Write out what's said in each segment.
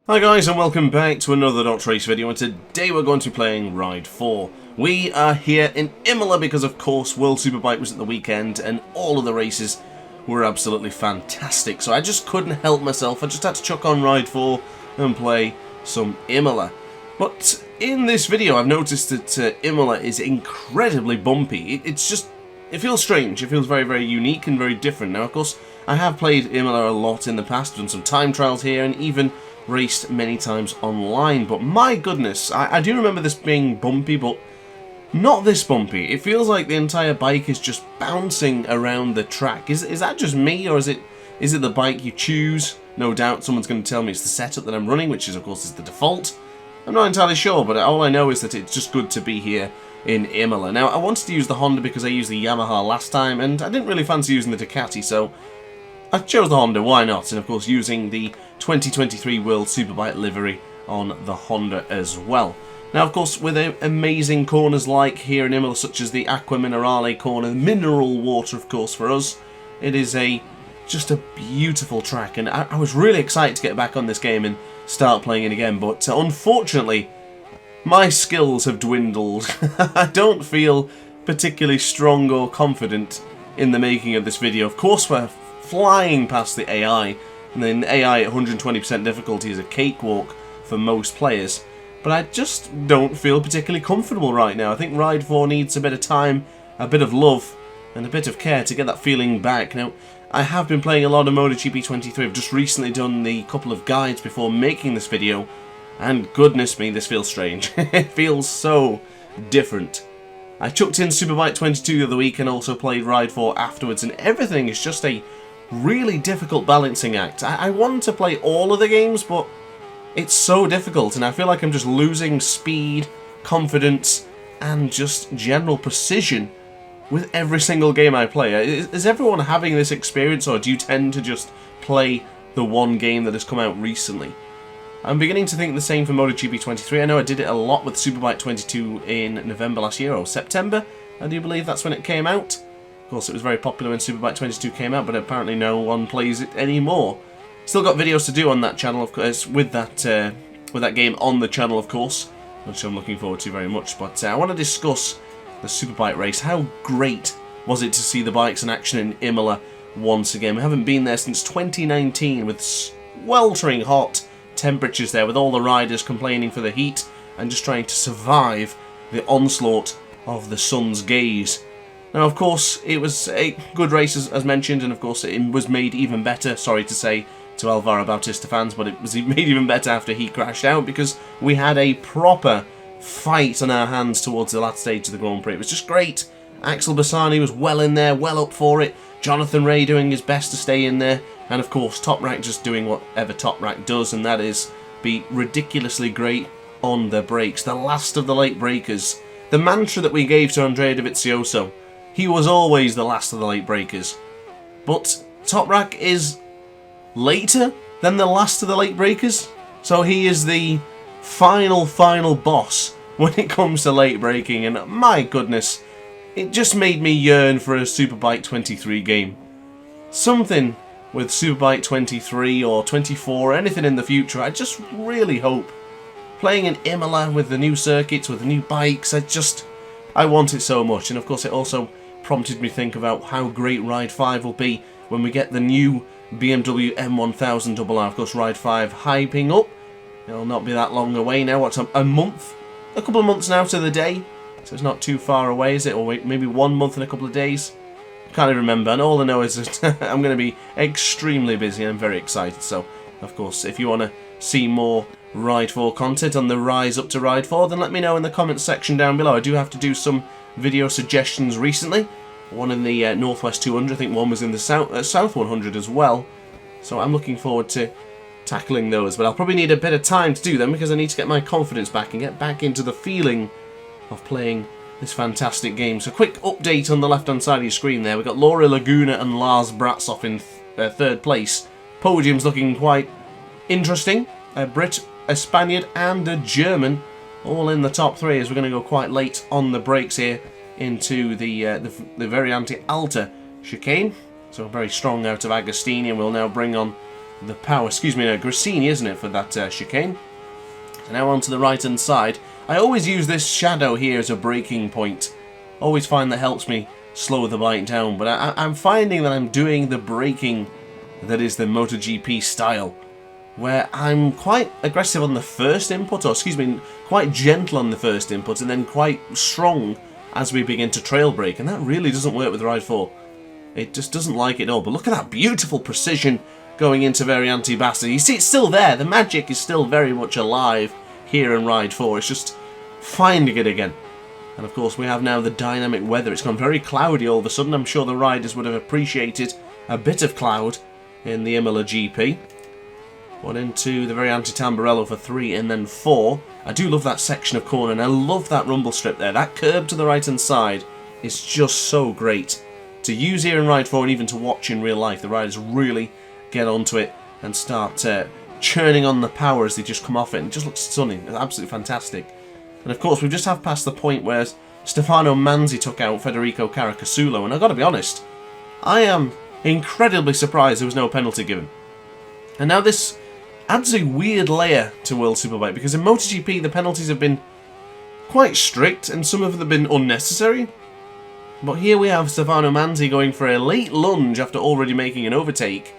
Hi guys, and welcome back to another DrAce video, and today we're going to be playing Ride 4. We are here in Imola because of course World Superbike was at the weekend and all of the races were absolutely fantastic, so I just couldn't help myself. I just had to chuck on Ride 4 and play some Imola. But in this video I've noticed that Imola is incredibly bumpy. It feels strange, it feels very, very unique and very different. Now of course I have played Imola a lot in the past, done some time trials here and even raced many times online, but my goodness, I do remember this being bumpy, but not this bumpy. It feels like the entire bike is just bouncing around the track. Is that just me, or is it the bike you choose? No doubt someone's going to tell me it's the setup that I'm running, which is of course is the default. I'm not entirely sure, but all I know is that it's just good to be here in Imola. Now I wanted to use the Honda because I used the Yamaha last time, and I didn't really fancy using the Ducati, so I chose the Honda, why not? And of course using the 2023 World Superbike livery on the Honda as well. Now of course with amazing corners like here in Imola, such as the Acqua Minerale corner, mineral water of course for us, it is just a beautiful track, and I was really excited to get back on this game and start playing it again, but unfortunately my skills have dwindled. I don't feel particularly strong or confident in the making of this video. Of course we're flying past the AI, and then AI at 120% difficulty is a cakewalk for most players, but I just don't feel particularly comfortable right now. I think Ride 4 needs a bit of time, a bit of love, and a bit of care to get that feeling back. Now, I have been playing a lot of MotoGP 23. I've just recently done the couple of guides before making this video, and goodness me, this feels strange. It feels so different. I chucked in Superbike 22 the other week and also played Ride 4 afterwards, and everything is just a really difficult balancing act. I want to play all of the games, but it's so difficult, and I feel like I'm just losing speed, confidence, and just general precision with every single game I play. Is everyone having this experience, or do you tend to just play the one game that has come out recently? I'm beginning to think the same for MotoGP 23. I know I did it a lot with Superbike 22 in November last year, or September, I do believe that's when it came out. Of course, it was very popular when Superbike 22 came out, but apparently no one plays it anymore. Still got videos to do on that channel, of course, with that game on the channel, of course, which I'm looking forward to very much. But I want to discuss the Superbike race. How great was it to see the bikes in action in Imola once again? We haven't been there since 2019 with sweltering hot temperatures there, with all the riders complaining for the heat and just trying to survive the onslaught of the sun's gaze. Now, of course, it was a good race, as mentioned, and of course it was made even better, sorry to say, to Alvaro Bautista fans, but it was made even better after he crashed out, because we had a proper fight on our hands towards the last stage of the Grand Prix. It was just great. Axel Bassani was well in there, well up for it. Jonathan Rea doing his best to stay in there, and of course Top Rack just doing whatever Top Rack does, and that is be ridiculously great on the brakes. The last of the late breakers. The mantra that we gave to Andrea Dovizioso. He was always the last of the late breakers. But Top Rack is later than the last of the late breakers. So he is the final boss when it comes to late braking. And my goodness, it just made me yearn for a Superbike 23 game. Something with Superbike 23 or 24, anything in the future. I just really hope. Playing in Imola with the new circuits, with the new bikes, I want it so much. And of course it also prompted me to think about how great Ride 5 will be when we get the new BMW M1000 RR. Of course, Ride 5 hyping up. It'll not be that long away now. What's a month? A couple of months now to the day. So it's not too far away, is it? Or maybe 1 month and a couple of days? I can't even remember. And all I know is that I'm going to be extremely busy and I'm very excited. So, of course, if you want to see more Ride 4 content on the rise up to Ride 4, then let me know in the comments section down below. I do have to do some video suggestions recently. One in the Northwest 200, I think one was in the South 100 as well. So I'm looking forward to tackling those, but I'll probably need a bit of time to do them because I need to get my confidence back and get back into the feeling of playing this fantastic game. So quick update on the left hand side of your screen there. We've got Laura Laguna and Lars Bratzhoff in third place. Podium's looking quite interesting. A Brit, a Spaniard and a German all in the top three, as we're going to go quite late on the brakes here into the Variante Alta chicane. So very strong out of Agostini, and we'll now bring on the power, Grassini, isn't it, for that chicane. So now onto the right hand side. I always use this shadow here as a braking point. Always find that helps me slow the bike down, but I'm finding that I'm doing the braking that is the MotoGP style, where I'm quite aggressive on the first input, or quite gentle on the first input, and then quite strong as we begin to trail brake, and that really doesn't work with Ride 4. It just doesn't like it at all. But look at that beautiful precision going into Variante Bassa. You see, it's still there. The magic is still very much alive here in Ride 4. It's just finding it again. And of course, we have now the dynamic weather. It's gone very cloudy all of a sudden. I'm sure the riders would have appreciated a bit of cloud in the Imola GP. One into the Variante Tamburello for 3 and then 4. I do love that section of corner, and I love that rumble strip there. That curb to the right hand side is just so great to use here in Ride 4 and even to watch in real life. The riders really get onto it and start churning on the power as they just come off it. And it just looks stunning. It's absolutely fantastic. And of course, we've just have past the point where Stefano Manzi took out Federico Caricasulo, and I've got to be honest, I am incredibly surprised there was no penalty given. And now this adds a weird layer to World Superbike, because in MotoGP the penalties have been quite strict and some of them have been unnecessary. But here we have Stefano Manzi going for a late lunge after already making an overtake,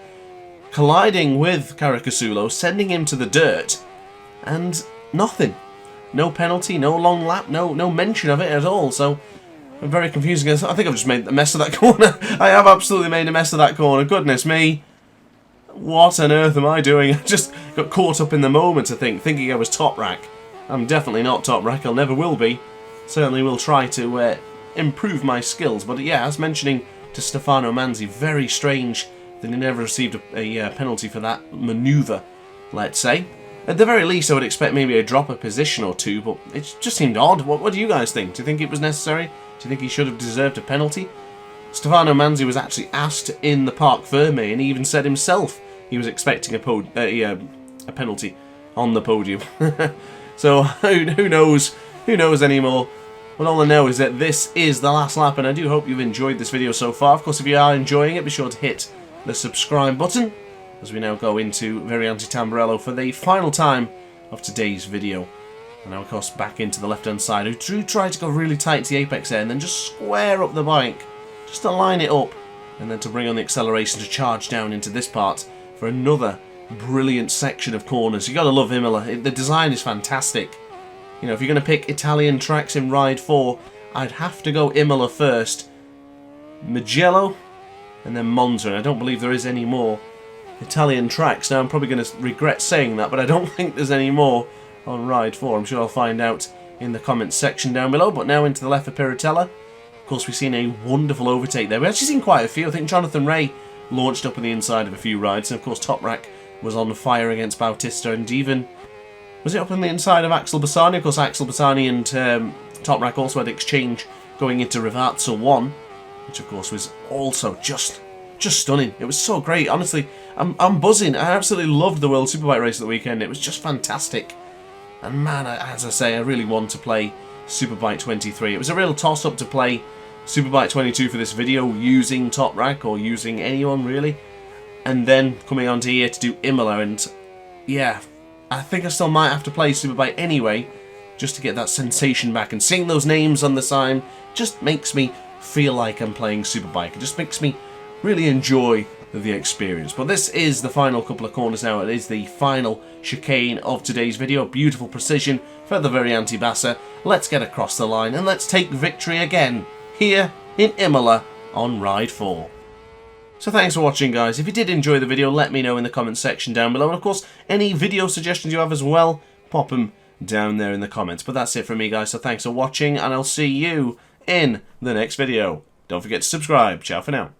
colliding with Caricasulo, sending him to the dirt, and nothing. No penalty, no long lap, no mention of it at all. So very confusing. I think I've just made a mess of that corner. I have absolutely made a mess of that corner. Goodness me. What on earth am I doing? I just got caught up in the moment, I think, thinking I was top rack. I'm definitely not top rack. I never will be. Certainly will try to improve my skills. But yeah, as mentioning to Stefano Manzi, very strange that he never received a penalty for that manoeuvre, let's say. At the very least, I would expect maybe a drop of position or two, but it just seemed odd. What do you guys think? Do you think it was necessary? Do you think he should have deserved a penalty? Stefano Manzi was actually asked in the Parc Ferme, and he even said himself he was expecting a penalty on the podium. So who knows? Who knows anymore? But all I know is that this is the last lap, and I do hope you've enjoyed this video so far. Of course, if you are enjoying it, be sure to hit the subscribe button, as we now go into Variante Tamburello for the final time of today's video. And now, of course, back into the left-hand side. Who tried to go really tight to the apex there and then just square up the bike, just to line it up, and then to bring on the acceleration to charge down into this part for another brilliant section of corners. You got to love Imola. The design is fantastic. You know, if you're going to pick Italian tracks in Ride 4, I'd have to go Imola first, Mugello, and then Monza. And I don't believe there is any more Italian tracks. Now, I'm probably going to regret saying that, but I don't think there's any more on Ride 4. I'm sure I'll find out in the comments section down below. But now into the left for Piratella. Of course, we've seen a wonderful overtake there. We've actually seen quite a few. I think Jonathan Rea launched up on the inside of a few rides. And, of course, Top Rack was on fire against Bautista. And even, was it up on the inside of Axel Bassani? Of course, Axel Bassani and Top Rack also had exchange going into Rivazza 1. Which, of course, was also just stunning. It was so great. Honestly, I'm buzzing. I absolutely loved the World Superbike race at the weekend. It was just fantastic. And man, as I say, I really want to play Superbike 23. It was a real toss-up to play Superbike 22 for this video using Top Rack or using anyone really. And then coming onto here to do Imola. And yeah, I think I still might have to play Superbike anyway, just to get that sensation back. And seeing those names on the sign just makes me feel like I'm playing Superbike. It just makes me really enjoy the experience. But this is the final couple of corners now. It is the final chicane of today's video. Beautiful precision for the Variante Bassa. Let's get across the line and let's take victory again here in Imola on Ride 4. So thanks for watching, guys. If you did enjoy the video, let me know in the comments section down below. And of course, any video suggestions you have as well, pop them down there in the comments. But that's it from me, guys. So thanks for watching and I'll see you in the next video. Don't forget to subscribe. Ciao for now.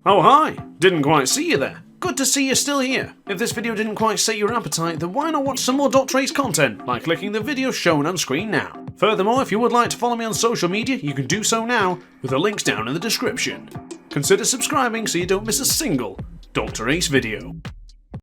Oh hi! Didn't quite see you there. Good to see you're still here. If this video didn't quite set your appetite, then why not watch some more DrAce content by clicking the video shown on screen now. Furthermore, if you would like to follow me on social media, you can do so now with the links down in the description. Consider subscribing so you don't miss a single DrAce video.